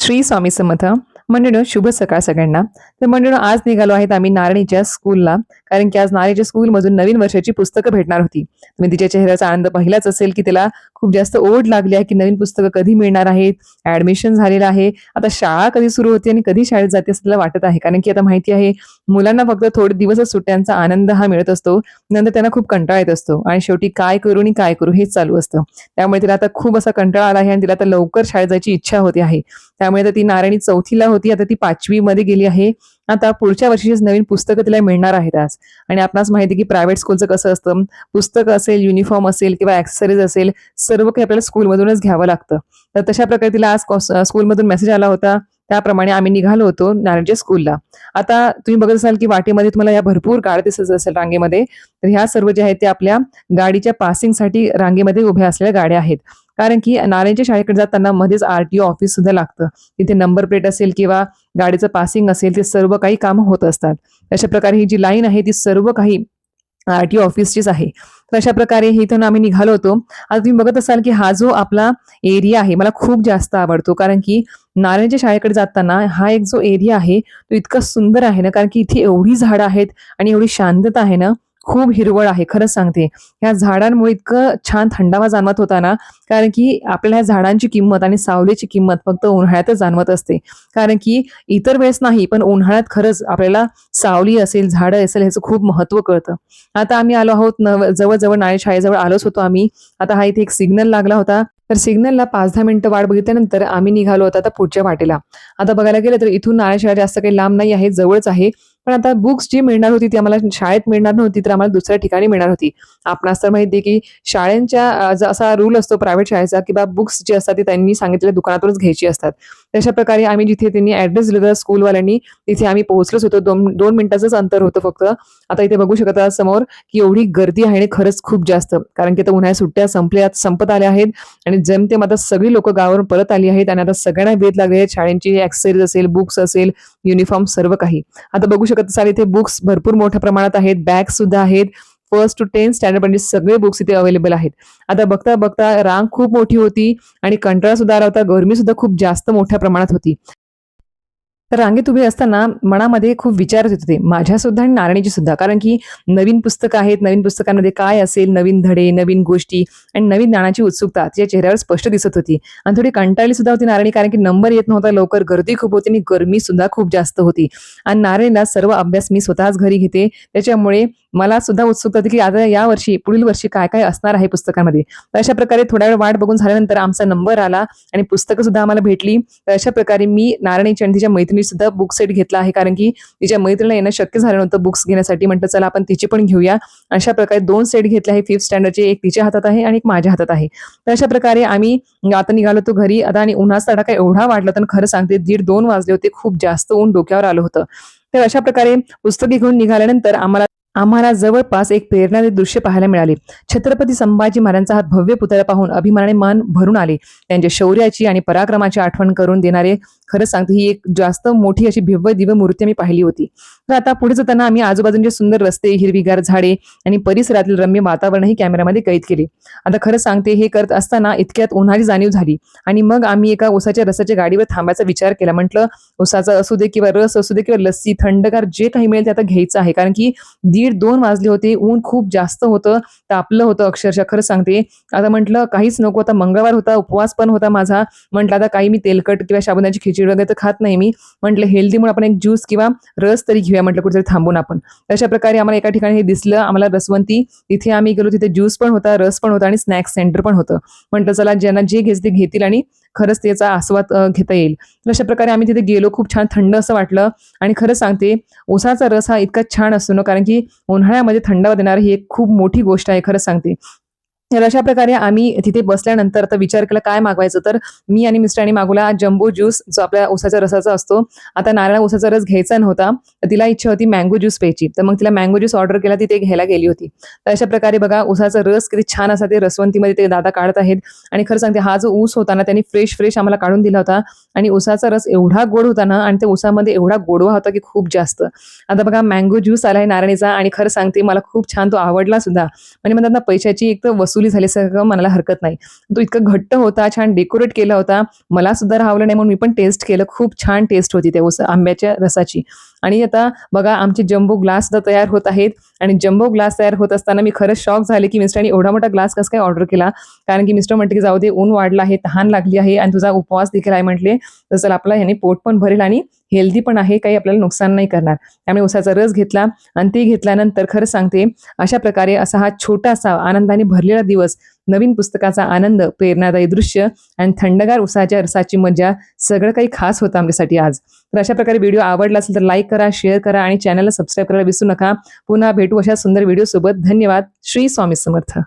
श्री स्वामी समर्थ. मंडळीनो, शुभ सकाळ सगळ्यांना. तर मंडळीनो, आज निघालो आहेत आम्ही नारळीच्या स्कूलला, कारण की आज नारळीच्या स्कूलमधून नवीन वर्षाची पुस्तकं भेटणार होती. तुम्ही तिच्या चेहऱ्याचा आनंद पाहिलाच असेल की तिला खूप जास्त ओढ लागली आहे की नवीन पुस्तकं कधी मिळणार आहेत. ऍडमिशन झालेलं आहे, आता शाळा कधी सुरू होते आणि कधी शाळेत जाते असं तिला वाटत आहे, कारण की आता माहिती आहे मुलांना फक्त थोडे दिवसच सुट्ट्यांचा आनंद हा मिळत असतो, नंतर त्यांना खूप कंटाळा येत असतो आणि शेवटी काय करू आणि काय करू हेच चालू असतं. त्यामुळे तिला आता खूप असा कंटाळा आला आहे आणि तिला आता लवकर शाळेत जायची इच्छा होती आहे. त्यामुळे आता ती नारायणी 4थीला होती, आता ती 5वी मध्ये गेली आहे. आता पुढच्या वर्षीचीच नवीन पुस्तकं तिला मिळणार आहेत आज. आणि आपणास माहिती की प्रायव्हेट स्कूलचं कसं असतं, पुस्तक असेल, युनिफॉर्म असेल किंवा ऍक्सेसरीज असेल, सर्व काही आपल्याला स्कूलमधूनच घ्यावं लागतं. तर तशा प्रकारे तिला आज स्कूलमधून मेसेज आला होता. त्याप्रमाणे आम्ही निघालो होतो नारायणच्या स्कूलला. आता तुम्ही बघत असाल की वाटेमध्ये तुम्हाला या भरपूर गाड्या दिसत असेल रांगेमध्ये. तर ह्या सर्व ज्या आहेत ते आपल्या गाडीच्या पासिंगसाठी रांगेमध्ये उभ्या असलेल्या गाड्या आहेत. कारण की नारायणच्या शाळेकडे जाताना मध्येच आरटीओ ऑफिस सुद्धा लागतं. तिथे नंबर प्लेट असेल किंवा गाडीचं पासिंग असेल, ते सर्व काही काम होत असतात. अशा प्रकारे ही जी लाईन आहे ती सर्व काही आरटीओ ऑफिसचीच आहे. तर अशा प्रकारे इथून आम्ही निघालो होतो. आता तुम्ही बघत असाल की हा जो आपला एरिया आहे मला खूप जास्त आवडतो, कारण की नारायणच्या शाळेकडे जाताना हा एक जो एरिया आहे तो इतका सुंदर आहे ना, कारण की इथे एवढी झाडं आहेत आणि एवढी शांतता आहे ना, खूप हिरवळ आहे. खरंच सांगते, ह्या झाडांमुळे इतकं छान थंडावा जाणवत होता ना, कारण की आपल्याला ह्या झाडांची किंमत आणि सावलीची किंमत फक्त उन्हाळ्यातच जाणवत असते. कारण की इतर वेळेस नाही, पण उन्हाळ्यात खरंच आपल्याला सावली असेल, झाडं असेल ह्याचं खूप महत्त्व कळतं. आता आम्ही आलो आहोत जवळ नाळे शाळेजवळ आलोच होतो आम्ही. आता हा इथे एक सिग्नल लागला होता. तर सिग्नलला 5-10 मिनिटं वाट बघितल्यानंतर आम्ही निघालो होतो आता पुढच्या वाटेला. आता बघायला गेलं तर इथून नाळे शाळा जास्त काही लांब नाही आहे, जवळच आहे. पण आता बुक्स जी मिळणार होती ती आम्हाला शाळेत मिळणार नव्हती, तर आम्हाला दुसऱ्या ठिकाणी मिळणार होती. आपणास तर माहिती आहे की शाळांच्या असा रूल असतो प्रायव्हेट शाळेचा, किंवा बुक्स जी असतात ती त्यांनी सांगितलेल्या दुकानातूनच घ्यायची असतात. तशा प्रकारे आम्ही जिथे त्यांनी ऍड्रेस दिला होता स्कूलवाल्यांनी, तिथे आम्ही पोहोचलोच होतो. 2 मिनिटाचंच अंतर होतं फक्त. आता इथे बघू शकत आहात समोर की एवढी गर्दी आहे आणि खरंच खूप जास्त, कारण की आता उन्हाळ्यात सुट्ट्या संपत आल्या आहेत आणि जेमतेम आता सगळी लोक गावावरून परत आली आहेत आणि आता सगळ्यांना वेध लागले आहेत शाळेंची ऍक्सेसरीज असेल, बुक्स असेल, युनिफॉर्म सर्व काही. आता बघू शकत असाल इथे बुक्स भरपूर मोठ्या प्रमाणात आहेत, बॅग सुद्धा आहेत. 1st to 10th स्टँडर्ड म्हणजे सगळे बुक्स इथे अवेलेबल आहेत. आता बघता बघता रांग खूप मोठी होती आणि कंटाळा सुद्धा आला होता, गरमी सुद्धा खूप जास्त मोठ्या प्रमाणात होती. तर रांगेत उभे असताना मनामध्ये खूप विचार येत होते, माझ्या सुद्धा आणि नारायणीची सुद्धा, कारण की नवीन पुस्तकं आहेत, नवीन पुस्तकांमध्ये काय असेल, नवीन धडे, नवीन गोष्टी आणि नवीन ज्ञानाची उत्सुकता तिच्या चेहऱ्यावर स्पष्ट दिसत होती. आणि थोडी कंटाळली सुद्धा होती नारायणी, कारण की नंबर येत नव्हता लवकर, गर्दी खूप होती आणि गरमी सुद्धा खूप जास्त होती. आणि नारायणीला सर्व अभ्यास मी स्वतःच घरी घेते, त्याच्यामुळे मला सुद्धा उत्सुकता होती की आता या वर्षी पुढील वर्षी काय काय असणार आहे पुस्तकामध्ये. तर अशा प्रकारे थोड्या वेळ वाट बघून झाल्यानंतर आमचा नंबर आला आणि पुस्तकं सुद्धा आम्हाला भेटली. तर अशा प्रकारे मी नारायणीची आणि तिच्या मैत्रिणी सुद्धा बुक सेट घेतला आहे, कारण की तिच्या मैत्रिणीला येणं शक्य झालं नव्हतं बुक्स घेण्यासाठी. म्हटलं चला आपण तिची पण घेऊया. अशा प्रकारे 2 सेट घेतले आहे 5th स्टँडर्डचे, एक तिच्या हातात आहे आणि एक माझ्या हातात आहे. तर अशा प्रकारे आम्ही आता निघालो होतो घरी. आता आणि उन्हाचा तडाखा एवढा वाढला होता, खरं सांगते 1:30-2 वाजले होते, खूप जास्त ऊन डोक्यावर आलं होतं. तर अशा प्रकारे पुस्तके घेऊन निघाल्यानंतर आम्हाला आम्हाला जवळपास एक प्रेरणादायी दृश्य पाहायला मिळाले. छत्रपती संभाजी महाराजांचा हा भव्य पुतळा पाहून अभिमानाने मन भरून आले. त्यांच्या शौर्याची आणि पराक्रमाची आठवण करून देणारे, खरंच सांगते, ही एक जास्त मोठी अशी भव्य दिव्य मूर्ती मी पाहिली होती. तर आता पुढे जाताना आम्ही आजूबाजूचे सुंदर रस्ते, हिरवीगार झाडे आणि परिसरातील रम्य वातावरणही कॅमेऱ्यामध्ये कैद केले. आता खरं सांगते, हे करत असताना इतक्यात उन्हाची जाणीव झाली आणि मग आम्ही एका उसाच्या रसाच्या गाडीवर थांबायचा विचार केला. म्हटलं उसाचा असू दे किंवा रस असू दे किंवा लस्सी, थंडगार जे काही मिळेल ते आता घ्यायचं आहे, कारण की 1:30-2 वाजले होते, ऊन खूप जास्त होतं, तापलं होतं अक्षरशः. खरं सांगते, आता म्हटलं काहीच नको, आता मंगळवार होता, उपवास पण होता माझा. म्हटलं आता काही मी तेलकट किंवा साबुदाण्याची खिचडी वगैरे तर खात नाही मी. म्हटलं हेल्दीमुळे आपण एक ज्यूस किंवा रस तरी घेऊया, म्हटलं कुठेतरी थांबून आपण. अशा प्रकारे आम्हाला एका ठिकाणी हे दिसलं, आम्हाला रसवंती. तिथे आम्ही गेलो, तिथे ज्यूस पण होता, रस पण होता आणि स्नॅक्स सेंटर पण होतं. म्हटलं चला ज्यांना जे घ्यायचं ते घेतील आणि खरंच त्याचा आस्वाद घेता येईल. तर अशा प्रकारे आम्ही तिथे गेलो, खूप छान थंड असं वाटलं. आणि खरं सांगते, उसाचा रस हा इतका छान असतो ना, कारण की उन्हाळ्यामध्ये थंडावा देणारी ही एक खूप मोठी गोष्ट आहे, खरं सांगते. तर अशा प्रकारे आम्ही तिथे बसल्यानंतर आता विचार केला काय मागवायचं, तर मी आणि मिस्टरांनी मागवला जम्बो ज्यूस, जो आपल्या उसाच्या रसाचा असतो. आता नारळ उसाचा रस घ्यायचा नव्हता, तर तिला इच्छा होती मँगो ज्यूस प्यायची, तर मग तिला मँगो ज्यूस ऑर्डर केला, ती ते घ्यायला गेली होती. तर अशा प्रकारे बघा उसाचा रस किती छान असा ते रसवंतीमध्ये ते दादा काढत आहेत. आणि खरं सांगते, हा जो ऊस होता ना, त्यांनी फ्रेश फ्रेश आम्हाला काढून दिला होता आणि उसाचा रस एवढा गोड होता ना, आणि त्या उसामध्ये एवढा गोडवा होता की खूप जास्त. आता बघा मँगो ज्यूस आलाय नारळीचा आणि खरं सांगते मला खूप छान तो आवडला सुद्धा. म्हणजे म्हणतात ना, पैशाची एक तर वसुली झाल्यासारखं म्हणायला हरकत नाही. तो इतका घट्ट होता, छान डेकोरेट केला होता. मला सुद्धा राहवलं नाही म्हणून मी पण टेस्ट केलं. खूप छान टेस्ट होती त्या आंब्याच्या रसाची. आणि आता बघा आमचे जम्बो ग्लास सुद्धा तयार होत आहेत आणि जम्बो ग्लास तयार होत असताना मी खरंच शॉक झाले, की मिस्टरांनी एवढा मोठा ग्लास कसं काय ऑर्डर केला. कारण की मिस्टर म्हटले, की "जाऊ दे, ऊन वाढलं आहे, तहान लागली आहे आणि तुझा उपवास देखील आहे" म्हटले. तर चला आपला ह्याने पोट पण भरेल आणि हेल्दी पण आहे, काही आपल्याला नुकसान नाही करणार. त्यामुळे उसाचा रस घेतला आणि ते घेतल्यानंतर खरं सांगते, अशा प्रकारे असा हा छोटासा आनंदाने भरलेला दिवस, नवीन पुस्तकाचा आनंद, प्रेरणादायी दृश्य आणि थंडगार उसाच्या रसाची मजा सगळं काही खास होतं आमच्यासाठी आज. तर अशा प्रकारे व्हिडिओ आवडला असेल तर लाईक करा, शेअर करा आणि चॅनलला सबस्क्राईब करायला विसरू नका. पुन्हा भेटू अशा सुंदर व्हिडिओसोबत. धन्यवाद. श्री स्वामी समर्थ.